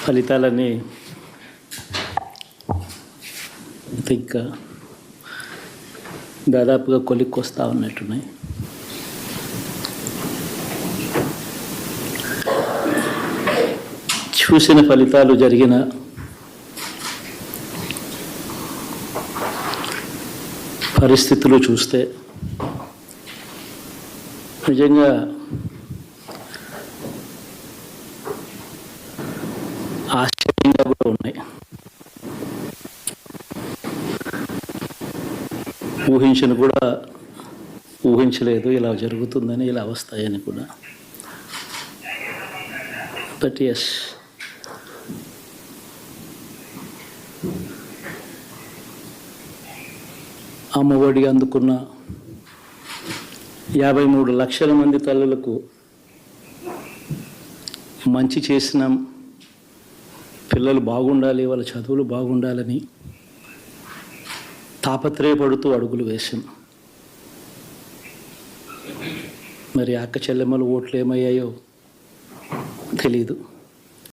ఫలితాలన్నీ ఇంకా దాదాపుగా కొలిక్కొస్తా ఉన్నట్టున్నాయి. చూసిన ఫలితాలు జరిగిన పరిస్థితులు చూస్తే నిజంగా ఆశ్చర్యంగా కూడా ఉన్నాయి. ఊహించలేదు ఇలా జరుగుతుందని, ఇలా వస్తాయని కూడా. బట్ ఎస్, అమ్మఒడి అందుకున్న 53 లక్షల మంది తల్లులకు మంచి చేసినాం, పిల్లలు బాగుండాలి, వాళ్ళ చదువులు బాగుండాలని తాపత్రయపడుతూ అడుగులు వేశాం. మరి అక్క చెల్లెమ్మల ఓట్లు ఏమయ్యాయో తెలీదు.